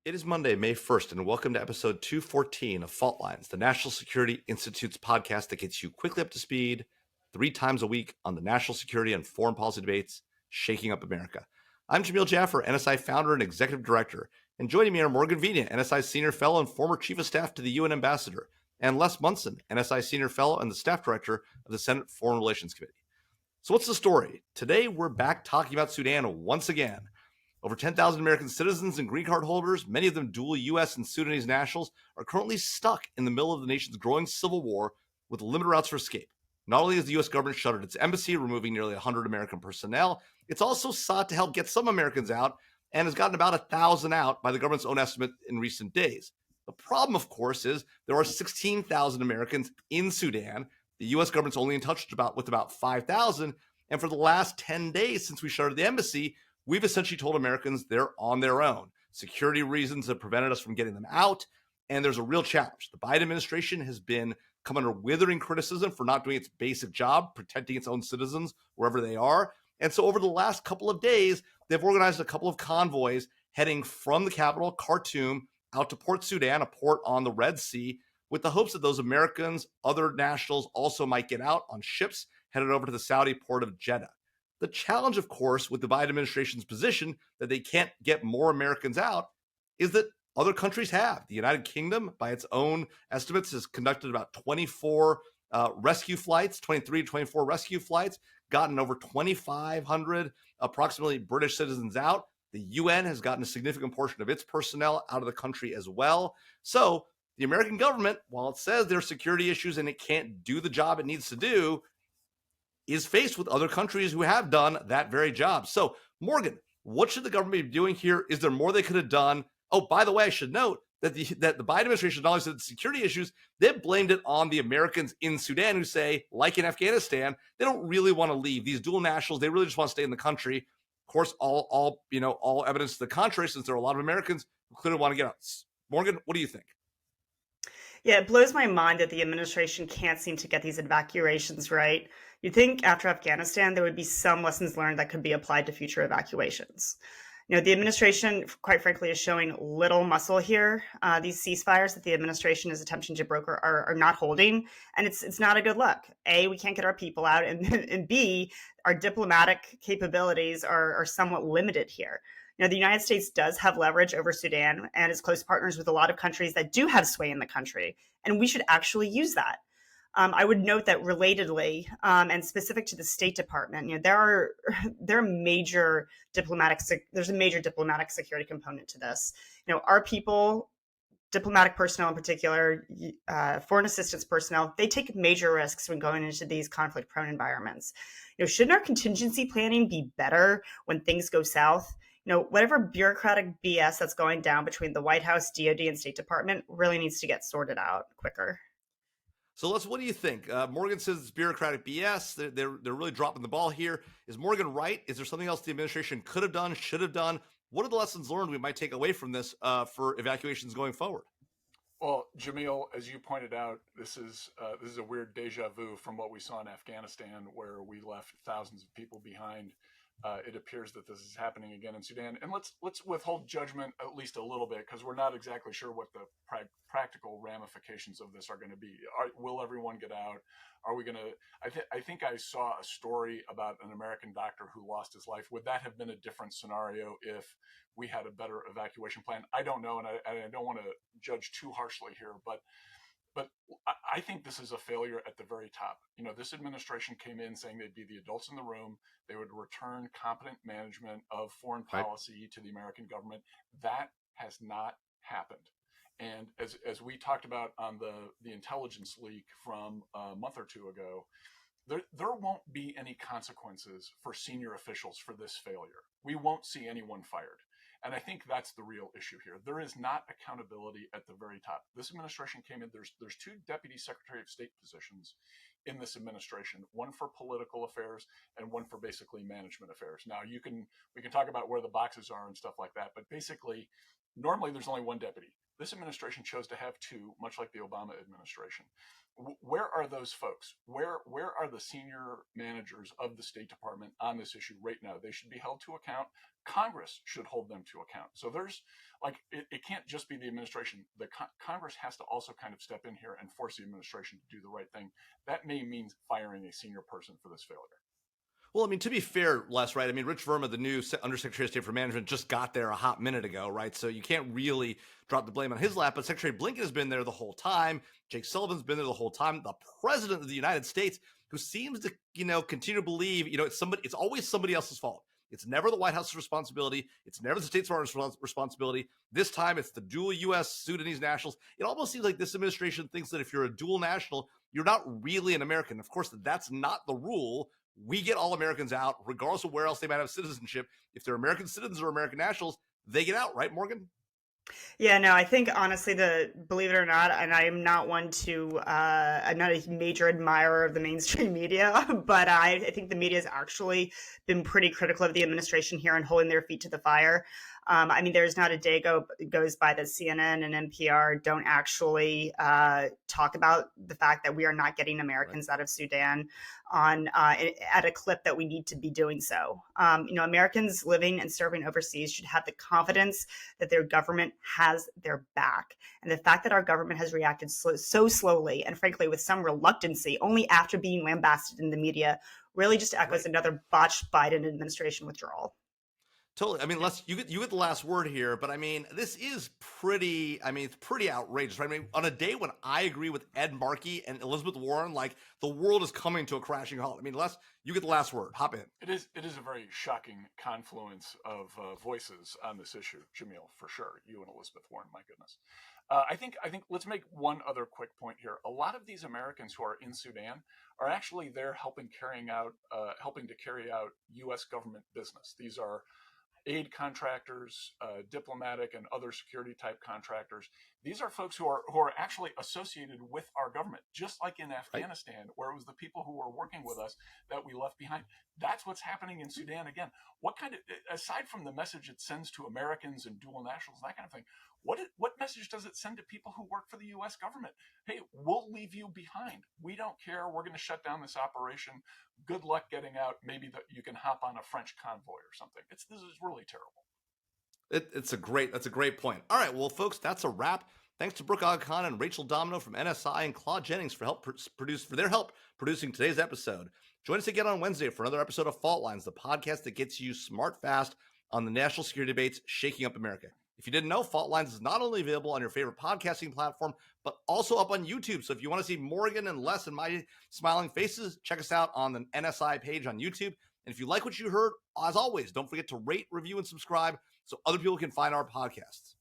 It is Monday, May 1st, and welcome to episode 214 of Fault Lines, the National Security Institute's podcast that gets you quickly up to speed 3 times a week on the national security and foreign policy debates shaking up America. I'm Jamil Jaffer, NSI founder and executive director, and joining me are Morgan Viña, NSI senior fellow and former chief of staff to the UN ambassador, and Les Munson, NSI senior fellow and the staff director of the Senate Foreign Relations Committee. So what's the story? Today, we're back talking about Sudan once again. Over 10,000 American citizens and green card holders, many of them dual U.S. and Sudanese nationals, are currently stuck in the middle of the nation's growing civil war with limited routes for escape. Not only has the U.S. government shuttered its embassy, removing nearly 100 American personnel, it's also sought to help get some Americans out and has gotten about 1,000 out by the government's own estimate in recent days. The problem, of course, is there are 16,000 Americans in Sudan. The U.S. government's only in touch with about 5,000, and for the last 10 days since we shuttered the embassy, we've essentially told Americans they're on their own. Security reasons have prevented us from getting them out, and there's a real challenge. The Biden administration has been come under withering criticism for not doing its basic job, protecting its own citizens wherever they are. And so over the last couple of days, they've organized a couple of convoys heading from the capital, Khartoum, out to Port Sudan, a port on the Red Sea, with the hopes that those Americans, other nationals, also might get out on ships headed over to the Saudi port of Jeddah. The challenge, of course, with the Biden administration's position that they can't get more Americans out is that other countries have. The United Kingdom, by its own estimates, has conducted about 24 rescue flights, 23 to 24 rescue flights, gotten over 2,500 approximately British citizens out. The UN has gotten a significant portion of its personnel out of the country as well. So the American government, while it says there are security issues and it can't do the job it needs to do, is faced with other countries who have done that very job. So, Morgan, what should the government be doing here? Is there more they could have done? Oh, by the way, I should note that the Biden administration acknowledged that the security issues, they've blamed it on the Americans in Sudan who say, like in Afghanistan, they don't really want to leave. These dual nationals, they really just want to stay in the country. Of course, all evidence to the contrary, since there are a lot of Americans who clearly want to get out. Morgan, what do you think? Yeah, it blows my mind that the administration can't seem to get these evacuations right. You'd think after Afghanistan, there would be some lessons learned that could be applied to future evacuations. The administration, quite frankly, is showing little muscle here. These ceasefires that the administration is attempting to broker are not holding, and it's not a good look. A, we can't get our people out, and B, our diplomatic capabilities are somewhat limited here. The United States does have leverage over Sudan and is close partners with a lot of countries that do have sway in the country, and we should actually use that. I would note that relatedly, and specific to the State Department, there's a major diplomatic security component to this. Our people, diplomatic personnel in particular, foreign assistance personnel, they take major risks when going into these conflict-prone environments. Shouldn't our contingency planning be better when things go south? Whatever bureaucratic BS that's going down between the White House, DOD, and State Department really needs to get sorted out quicker. So, what do you think? Morgan says it's bureaucratic BS. They're really dropping the ball here. Is Morgan right? Is there something else the administration could have done, should have done? What are the lessons learned we might take away from this for evacuations going forward? Well, Jamil, as you pointed out, this is a weird deja vu from what we saw in Afghanistan, where we left thousands of people behind. It appears that this is happening again in Sudan, and let's withhold judgment at least a little bit, because we're not exactly sure what the practical ramifications of this are going to be. Will everyone get out? Are we going to? I think I saw a story about an American doctor who lost his life. Would that have been a different scenario if we had a better evacuation plan? I don't know, and I don't want to judge too harshly here, but I think this is a failure at the very top. This administration came in saying they'd be the adults in the room. They would return competent management of foreign policy to the American government. That has not happened. And as we talked about on the intelligence leak from a month or two ago, there won't be any consequences for senior officials for this failure. We won't see anyone fired. And I think that's the real issue here. There is not accountability at the very top. This administration came in, there's two deputy secretary of state positions in this administration, one for political affairs and one for basically management affairs. Now we can talk about where the boxes are and stuff like that, but basically normally there's only one deputy. This administration chose to have two, much like the Obama administration. Where are those folks? Where are the senior managers of the State Department on this issue right now? They should be held to account. Congress should hold them to account. So there's it can't just be the administration. The Congress has to also kind of step in here and force the administration to do the right thing. That may mean firing a senior person for this failure. Well, I mean, to be fair, Les, right? I mean, Rich Verma, the new Undersecretary of State for Management, just got there a hot minute ago, right? So you can't really drop the blame on his lap. But Secretary Blinken has been there the whole time. Jake Sullivan's been there the whole time. The President of the United States, who seems to, continue to believe, it's always somebody else's fault. It's never the White House's responsibility. It's never the State Department's responsibility. This time, it's the dual-U.S. Sudanese nationals. It almost seems like this administration thinks that if you're a dual national, you're not really an American. Of course, that's not the rule. We get all Americans out, regardless of where else they might have citizenship. If they're American citizens or American nationals, they get out, right, Morgan? Yeah, no, I think honestly, believe it or not, and I am not one to, I'm not a major admirer of the mainstream media, but I think the media has actually been pretty critical of the administration here and holding their feet to the fire. I mean, there's not a day goes by that CNN and NPR don't actually talk about the fact that we are not getting Americans out of Sudan at a clip that we need to be doing so. Americans living and serving overseas should have the confidence that their government has their back. And the fact that our government has reacted so slowly and frankly with some reluctancy only after being lambasted in the media really just echoes another botched Biden administration withdrawal. Totally. I mean, Les, you get the last word here, but I mean, this is pretty outrageous, right? I mean, on a day when I agree with Ed Markey and Elizabeth Warren, like the world is coming to a crashing halt. I mean, Les, you get the last word. Hop in. It is a very shocking confluence of voices on this issue, Jamil, for sure. You and Elizabeth Warren, my goodness. I think let's make one other quick point here. A lot of these Americans who are in Sudan are actually there helping to carry out U.S. government business. These are aid contractors, diplomatic and other security type contractors. These are folks who are actually associated with our government, just like in Afghanistan, where it was the people who were working with us that we left behind. That's what's happening in Sudan again. Aside from the message it sends to Americans and dual nationals, that kind of thing, what message does it send to people who work for the U.S. government? Hey, we'll leave you behind. We don't care. We're going to shut down this operation. Good luck getting out. Maybe that you can hop on a French convoy or something. This is really terrible. That's a great point. All right, well, folks, that's a wrap. Thanks to Brooke Aghan and Rachel Domino from NSI and Claude Jennings for their help producing today's episode. Join us again on Wednesday for another episode of Fault Lines, the podcast that gets you smart fast on the national security debates shaking up America. If you didn't know, Fault Lines is not only available on your favorite podcasting platform, but also up on YouTube. So if you want to see Morgan and Les and my smiling faces, check us out on the NSI page on YouTube. And if you like what you heard, as always, don't forget to rate, review, and subscribe so other people can find our podcasts.